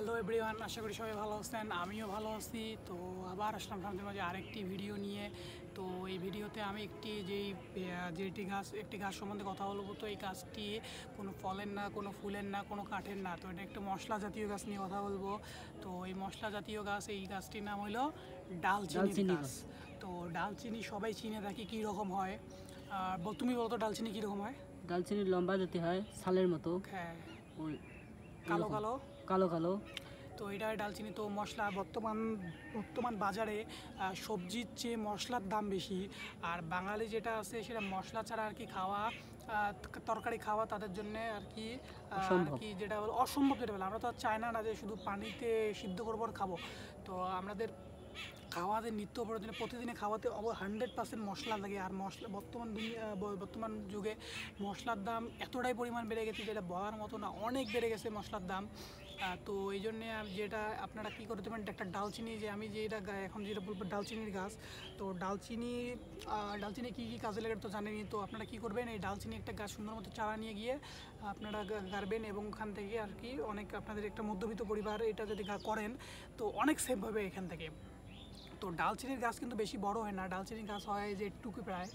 Hello everyone, আশা করি সবাই ভালো আছেন। আমিও ভালো আছি। তো আবার আসলাম আপনাদের মাঝে আরেকটি ভিডিও নিয়ে। তো এই ভিডিওতে আমি একটি গাছ সম্বন্ধে কথা বলবো। তো এই গাছটি কোনো ফলের না, কোনো ফুলের না, কোনো কাঠের না। তো এটা একটা মশলা জাতীয় গাছ নিয়ে কথা বলবো। তো এই মশলা জাতীয় গাছ, এই গাছটির নাম হলো ডালচিনির গাছ। তো ডালচিনি সবাই চিনে থাকি কীরকম হয়। তুমি বলো তো ডালচিনি কীরকম হয়? ডালচিনি লম্বা জাতি হয়, ছালের মতো। হ্যাঁ, ওই কালো কালো কালো কালো। তো এটা ডালচিনি। তো মশলা বর্তমান বাজারে সবজির চেয়ে মশলার দাম বেশি। আর বাঙালি যেটা আছে সেটা মশলা ছাড়া আর কি খাওয়া, তরকারি খাওয়া তাদের জন্য আর কি যেটা অসম্ভব যেটা বলে। আমরা তো আর চাই না যে শুধু পানিতে সিদ্ধ করবো আর খাবো। তো আমাদের খাওয়াতে নিত্য প্রয়োজনে প্রতিদিনে খাওয়াতে 100% মশলা লাগে। আর মশলা বর্তমান যুগে মশলার দাম এতটাই পরিমাণ বেড়ে গেছে যেটা বলার মতো না, অনেক বেড়ে গেছে মশলার দাম। তো এই জন্যে যেটা আপনারা কী করতে পারেন, একটা ডালচিনি, যে আমি যেটা এখন যেটা বলবো ডালচিনির গাছ। তো ডালচিনি কী কী কাজে লাগে তো জানেনই। তো আপনারা কী করবেন, এই ডালচিনি একটা গাছ সুন্দর মতো চারা নিয়ে গিয়ে আপনারা গাড়বেন, এবং ওখান থেকে আর কি অনেক আপনাদের একটা মধ্যবিত্ত পরিবার এটা যদি করেন তো অনেক সেভ হবে এখান থেকে। তো ডালচিনির গাছ কিন্তু বেশি বড় হয় না, ডালচিনির গাছ হয় যে একটুকু প্রায়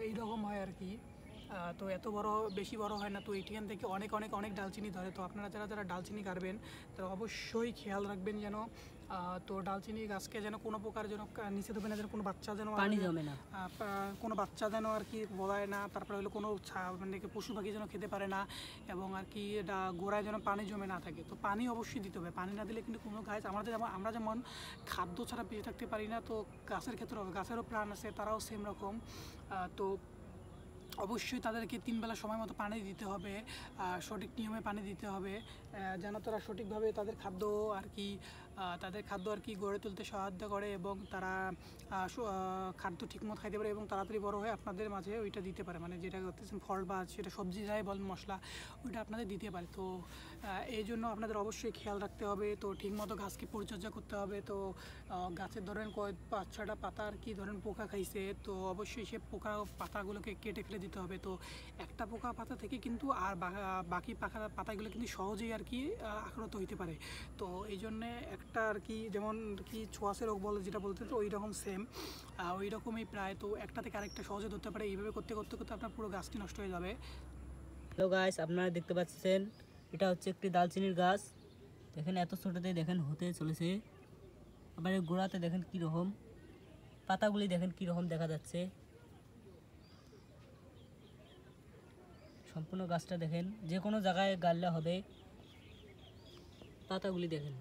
এইরকম হয় আর কি। তো এত বেশি বড় হয় না। তো এইখান থেকে অনেক অনেক অনেক ডালচিনি ধরে। তো আপনারা যারা ডালচিনি কাটবেন তারা অবশ্যই খেয়াল রাখবেন যেন তো ডালচিনি গাছকে যেন কোনো প্রকার যেন নিচে দেবে না, যেন কোনো বাচ্চা যেন পানি জমে না, কোনো বাচ্চা যেন আর কি বলায় না। তারপরে হলো কোনো মানে পশু পাখি যেন খেতে পারে না, এবং আর কি গোড়ায় যেন পানি জমে না থাকে। তো পানি অবশ্যই দিতে হবে, পানি না দিলে কিন্তু কোনো গাছ আমরা যেমন খাদ্য ছাড়া বেঁচে থাকতে পারি না, তো গাছের ক্ষেত্রেও, গাছেরও প্রাণ আছে, তারাও সেম রকম। তো অবশ্যই তাদেরকে 3 বেলা সময় মতো পানি দিতে হবে, সঠিক নিয়মে পানি দিতে হবে, যেন তারা সঠিকভাবে তাদের খাদ্য আর কি গড়ে তুলতে সহায়তা করে, এবং তারা খাদ্য ঠিকমতো খাইতে পারে এবং তাড়াতাড়ি বড় হয়ে আপনাদের মাঝে ওইটা দিতে পারে, মানে যেটা করতেছেন ফল বা সেটা সবজি যাই বলেন মশলা, ওইটা আপনাদের দিতে পারে। তো এই জন্য আপনাদের অবশ্যই খেয়াল রাখতে হবে। তো ঠিকমতো গাছকে পরিচর্যা করতে হবে। তো গাছের ধরেন 5-6টা পাতা আর কি ধরেন পোকা খাইছে, তো অবশ্যই সে পাতাগুলোকে কেটে ফেলে দিতে হবে। তো একটা পোকা পাতা থেকে কিন্তু আর বাকি পাতাগুলো কিন্তু সহজেই আর কি আক্রান্ত হইতে পারে। তো এই জন্যে একটা আর কি যেমন কি ছোঁয়াচে রোগ বলে যেটা বলতে, তো ওই রকম সেম ওই রকমই প্রায়। তো একটা থেকে আরেকটা সহজে ধরতে পারে। এইভাবে করতে করতে করতে আপনার পুরো গাছটি নষ্ট হয়ে যাবে। হ্যালো গাইস, আপনারা দেখতে পাচ্ছেন এটা হচ্ছে একটি ডালচিনির গাছ। দেখেন এত ছোটোতে দেখেন হতে চলেছে। আবার এই গোড়াতে দেখেন কীরকম, পাতাগুলি দেখেন কীরকম দেখা যাচ্ছে। সম্পূর্ণ গাছটা দেখেন, যে কোনো জায়গায় গাড়লে হবে। পাতাগুলি দেখেন।